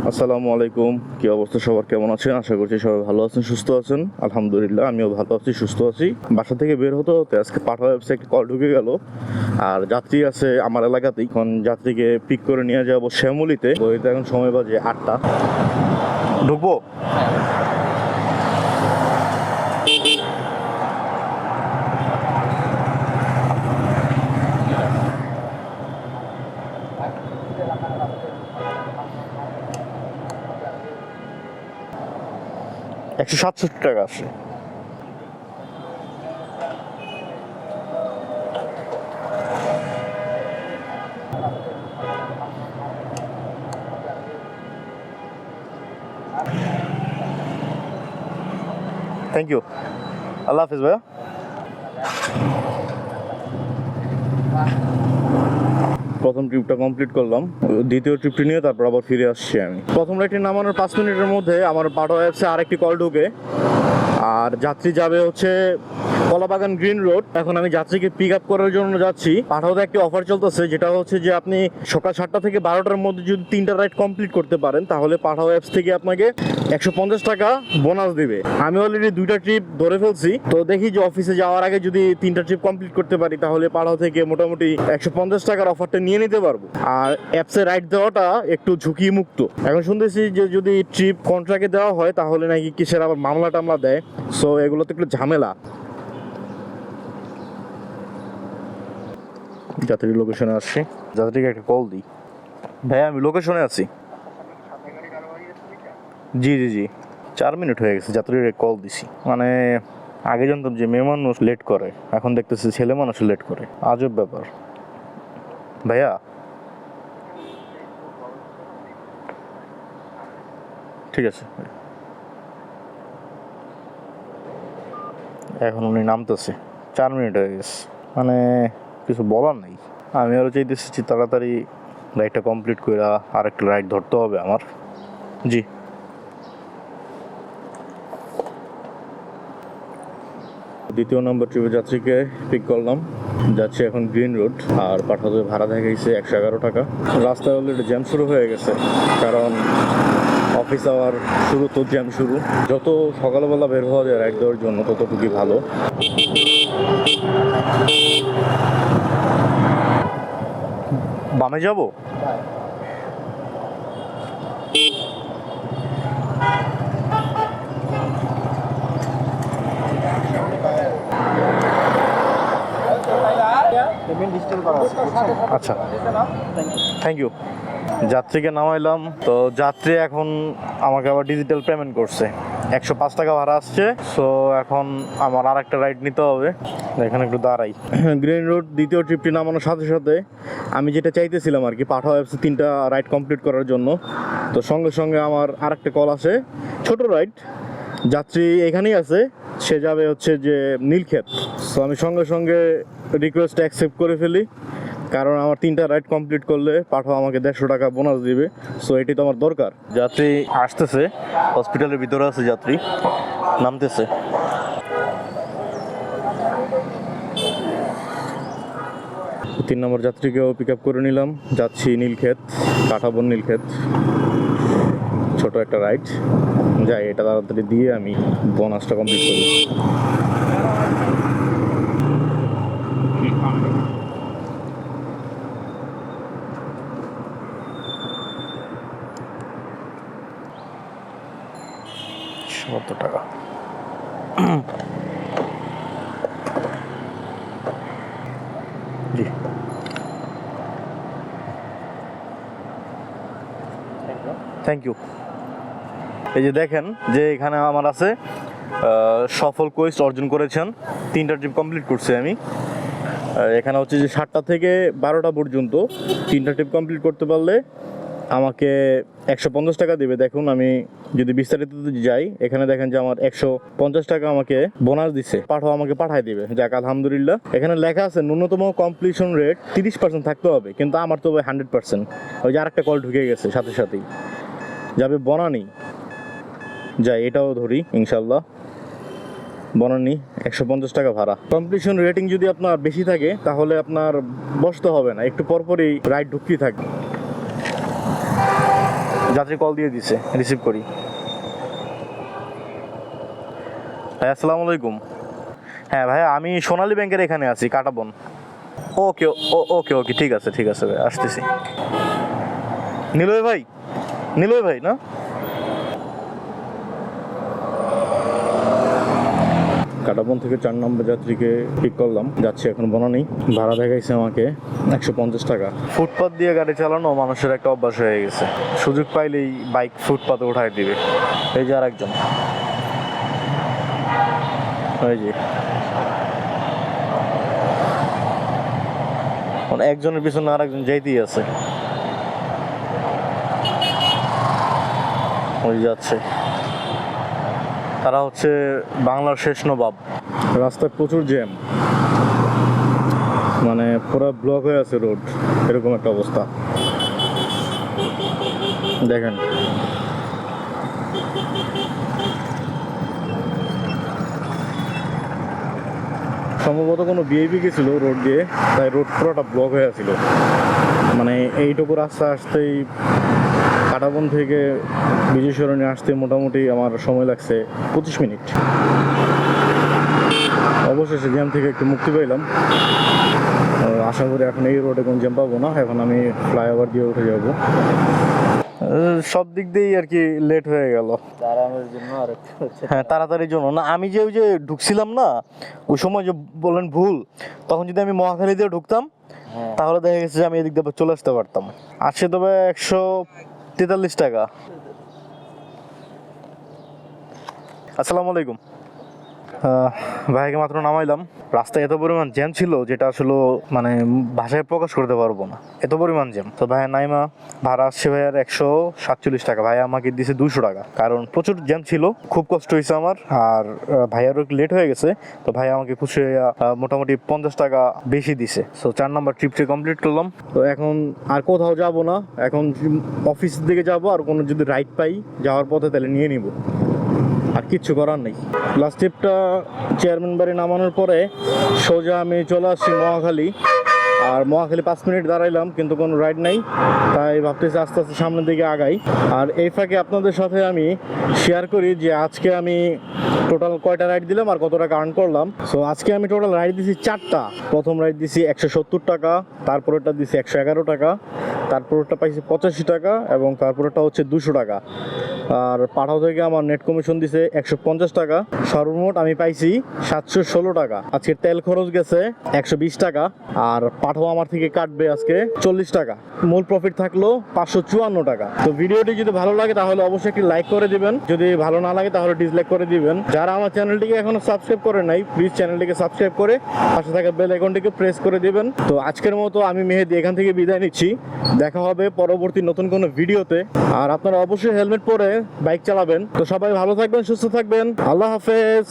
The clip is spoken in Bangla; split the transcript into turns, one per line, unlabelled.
আসসালামু আলাইকুম। কি অবস্থা সবার, কেমন আছেন? আশা করছি সবাই ভালো আছেন, সুস্থ আছেন। আলহামদুলিল্লাহ আমিও ভালো আছি, সুস্থ আছি। বাসা থেকে বের হতে হতে আজকে পাঠা অ্যাপসে একটা কল ঢুকে গেল। আর যাত্রী আছে আমার এলাকাতেই। এখন যাত্রীকে পিক করে নিয়ে যাবো শ্যামলিতে। বইতে এখন সময় বাজে 8টা। ঢুকবো? $167 আসে। থ্যাংক ইউ, আল্লাহ হাফিজ ভাইয়া। প্রথম ট্রিপটা কমপ্লিট করলাম, দ্বিতীয় ট্রিপটি নিয়ে তারপর আবার ফিরে আসছি আমি। প্রথম রাইডটি নামানোর 5 মিনিটের মধ্যে আমার পাঠা অ্যাপসে আরেকটি কল ঢুকে। আর যাত্রী যাবে হচ্ছে কলাবাগান গ্রিন রোড। এখন আমি যাত্রীকে পিক আপ করার জন্য যাচ্ছি। পাঠাওতে একটি অফার চলতেছে, যেটা হচ্ছে যে আপনি সকাল 7টা থেকে 12টার মধ্যে যদি 3টা রাইড কমপ্লিট করতে পারেন তাহলে পাঠাও অ্যাপস থেকে আপনাকে 150 টাকা বোনাস দিবে। আমি অলরেডি 2টা ট্রিপ ধরে ফেলছি, তো দেখি যে অফিসে যাওয়ার আগে যদি 3টা ট্রিপ কমপ্লিট করতে পারি তাহলে পাঠাও থেকে মোটামুটি 150 টাকার অফারটা নিয়ে নিতে পারবো। আর অ্যাপসে রাইড দেওয়াটা একটু ঝুঁকি মুক্ত। এখন শুনতেছি যে যদি ট্রিপ কন্ট্রাক্টে দেওয়া হয় তাহলে নাকি কিসের আবার মামলা টামলা দেয়। সো এগুলো তো একটু ঝামেলা। যাত্রীর লোকেশনে আসছি, যাত্রীকে একটা কল দিই। ভাইয়া আমি লোকেশনে আছি। জি জি জি, 4 মিনিট হয়ে গেছে, যাত্রীর কল দিছি। মানে আগে জানতাম যে মেয়ে মানুষ লেট করে, এখন দেখতেছি ছেলে মানুষ লেট করে। আজব ব্যাপার। ভাইয়া ঠিক আছে, এখন উনি নামতেছে। 4 মিনিট হয়ে গেছে, মানে কিছু বলার নেই। আমি আরও চাইতেছি তাড়াতাড়ি রাইডটা কমপ্লিট করে আরেকটা রাইড ধরতে হবে আমার। জি, দ্বিতীয় নম্বর ট্রিপে যাত্রীকে পিক করলাম, যাচ্ছি এখন গ্রিন রোড। আর পাঠাতে ভাড়া দেখাইছে 111 টাকা। রাস্তায় অলরেডি জ্যাম শুরু হয়ে গেছে, কারণ অফিস আওয়ার শুরু, তো জ্যাম শুরু। যত সকালবেলা বের হওয়া যায় রাইড দেওয়ার জন্য ততটুকুই ভালো। বামে যাব? আচ্ছা, থ্যাংক ইউ। যাত্রীকে নামাইলাম, তো যাত্রী এখন আমাকে আবার ডিজিটাল পেমেন্ট করছে। 105 টাকা ভাড়া আসছে। সো এখন আমার আর একটা রাইড নিতে হবে। এখানে একটু দাঁড়াই। গ্রিন রোড দ্বিতীয় ট্রিপটি নামানোর সাথে সাথে আমি যেটা চাইতেছিলাম আর কি, পাঠাও অ্যাপসে 3টা রাইড কমপ্লিট করার জন্য, তো সঙ্গে সঙ্গে আমার আরেকটা কল আসে, ছোট রাইড। যাত্রী এখানেই আছে, সে যাবে হচ্ছে যে নীলক্ষেত। সো আমি সঙ্গে সঙ্গে রিকোয়েস্ট অ্যাকসেপ্ট করে ফেলি, কারণ আমার 3টা রাইড কমপ্লিট করলে পাঠাও আমাকে 150 টাকা বোনাস দিবে। সো এটি তো আমার দরকার। যাত্রী আসতেছে, হসপিটালের ভিতরে আছে যাত্রী, নামতেছে। 3 নম্বর যাত্রীকেও পিক আপ করে নিলাম, যাচ্ছি নীলক্ষেত, কাঁঠাবন নীলক্ষেত। ছোট একটা রাইড, যাই এটা তাড়াতাড়ি দিয়ে আমি বোনাসটা কমপ্লিট করি। কত টাকা? জি, থ্যাংক ইউ। এই যে দেখেন যে এখানে আমার আছে সফল কোয়েস্ট অর্জন করেছেন, 3টা ট্রিপ কমপ্লিট করছি আমি। এখানে হচ্ছে যে 7টা থেকে 12টা পর্যন্ত 3টা ট্রিপ কমপ্লিট করতে পারলে আমাকে 150 টাকা দেবে। দেখুন আমি যদি বিস্তারিত যাই, এখানে দেখেন যে আমার 150 টাকা আমাকে বোনাস দিছে, পাঠাও আমাকে পাঠায় দিবে। যাক আলহামদুলিল্লাহ। এখানে লেখা আছে ন্যূনতম কমপ্লিশন রেট 30% থাকতে হবে, কিন্তু আমার তো 100%। ওই যে আরেকটা কল ঢুকে গেছে সাথে সাথেই, যাবে বনানি। যাই এটাও ধরি ইনশাল্লাহ। বনানি 150 টাকা ভাড়া। কমপ্লিশন রেটিং যদি আপনার বেশি থাকে তাহলে আপনার বসতে হবে না, একটু পরপরই রাইড ঢুকতেই থাকবে। যাত্রী কল দিয়ে দিছে, রিসিভ করি। ভাই আসসালামু আলাইকুম। হ্যাঁ ভাই, আমি সোনালী ব্যাংকের এখানে আছি, কাটাবন। ওকে ওকে ওকে, ঠিক আছে ভাই, আসতেছি। নিলয় ভাই না? কাটাবন থেকে 4 নম্বর যাত্রীকে পিক করলাম, যাচ্ছি এখন বনানী। ভাড়া দেখাইছে আমাকে 150 টাকা। ফুটপাত দিয়ে গাড়ি চালানো মানুষের একটা অভ্যাস হয়ে গেছে, সুযোগ পাইলেই বাইক ফুটপাতে উঠাই দিবে। এই যে আরেকজন, ওই যে একজনের পিছনে আরেকজন যাইতেই আছে, ওই যাচ্ছে। তারা হচ্ছে বাংলার শেষ নবাব। রাস্তায় প্রচুর জ্যাম, মানে পুরো ব্লক হয়ে আছে রোড, এরকম একটা অবস্থা দেখেন। সম্ভবত কোনো ভিআইপি গেছিল রোড দিয়ে, তাই রোড পুরোটা ব্লক হয়ে আছিল। মানে এইটুকু রাস্তা আসতেই, কাটাবন থেকে বিজয় সরণি আসতে মোটামুটি আমার সময় লাগছে 25 মিনিট। অবশেষে জ্যাম থেকে একটু মুক্তি পেলাম। আশা করি এখন এই রোডে কোনো জ্যাম পাবো না, এখন আমি ফ্লাইওভার দিয়ে উঠে যাব। সব দিক দিয়েই আর কি লেট হয়ে গেল, হ্যাঁ তাড়াতাড়ির জন্য না। আমি যে ওই যে ঢুকছিলাম না ওই সময়, যে বললেন ভুল, তখন যদি আমি মহাখালী দিয়ে ঢুকতাম তাহলে দেখা গেছে যে আমি এদিক দিয়ে চলে আসতে পারতাম। আসছে তবে 143 টাকা। আসসালামু আলাইকুম। ভাইকে মাত্র নামাইলাম, রাস্তায় এত পরিমাণ জ্যাম ছিল যেটা আসলে মানে ভাষায় প্রকাশ করতে পারবো না, এত পরিমাণ জ্যাম। তো ভাইয়া নাইমা ভাড়া আসছে ভাইয়ার 147 টাকা। ভাইয়া আমাকে দিয়েছে 200 টাকা, কারণ প্রচুর জ্যাম ছিল, খুব কষ্ট হয়েছে আমার। আর ভাইয়ারও একটু লেট হয়ে গেছে, তো ভাইয়া আমাকে খুশি মোটামুটি 50 টাকা বেশি দিছে। সো 4 নম্বর ট্রিপটি কমপ্লিট করলাম। তো এখন আর কোথাও যাব না, এখন অফিসের দিকে যাব। আর কোনো যদি রাইড পাই যাওয়ার পথে তাহলে নিয়ে নিব, আর কিচ্ছু করার নেই। লাস্ট ট্রিপটা চেয়ারম্যান বাড়ি নামানোর পরে সোজা আমি চলে আসছি মহাখালী। আর মহাখালী 5 মিনিট দাঁড়াইলাম, কিন্তু কোনো রাইড নাই, তাই ভাবতেছি আস্তে আস্তে সামনের দিকে আগাই। আর এই ফাঁকে আপনাদের সাথে আমি শেয়ার করি যে আজকে আমি টোটাল কয়টা রাইড দিলাম আর কত টাকা আর্ন করলাম। সো আজকে আমি টোটাল রাইড দিছি 4টা। প্রথম রাইড দিছি 170 টাকা, তারপরেরটা দিছি 111 টাকা, তারপরেরটা পাইছি 85 টাকা, এবং তারপরেরটা হচ্ছে 200 টাকা। আর পাঠাও থেকে আমার নেট কমিশন দিছে 150 টাকা। সর্বমোট আমি পাইছি 716 টাকা। আজকে তেল খরচ গেছে 120 টাকা, আর পাঠাও আমার থেকে কাটবে আজকে 40 টাকা। মূল প্রফিট থাকলো 554 টাকা। তো ভিডিওটি যদি ভালো লাগে তাহলে অবশ্যই একটি লাইক করে দিবেন, যদি ভালো না লাগে তাহলে ডিসলাইক করে দিবেন। যারা আমার চ্যানেলটিকে এখনো সাবস্ক্রাইব করে নাই, প্লিজ চ্যানেলটিকে সাবস্ক্রাইব করে পাশে থাকা বেল আইকনটিকে প্রেস করে দিবেন। তো আজকের মতো আমি মেহেদি এখান থেকে বিদায় নিচ্ছি, দেখা হবে পরবর্তী নতুন কোনো ভিডিওতে। আর আপনারা অবশ্যই হেলমেট পরে বাইক চালাবেন। তো সবাই ভালো থাকবেন, সুস্থ থাকবেন, আল্লাহ হাফেজ।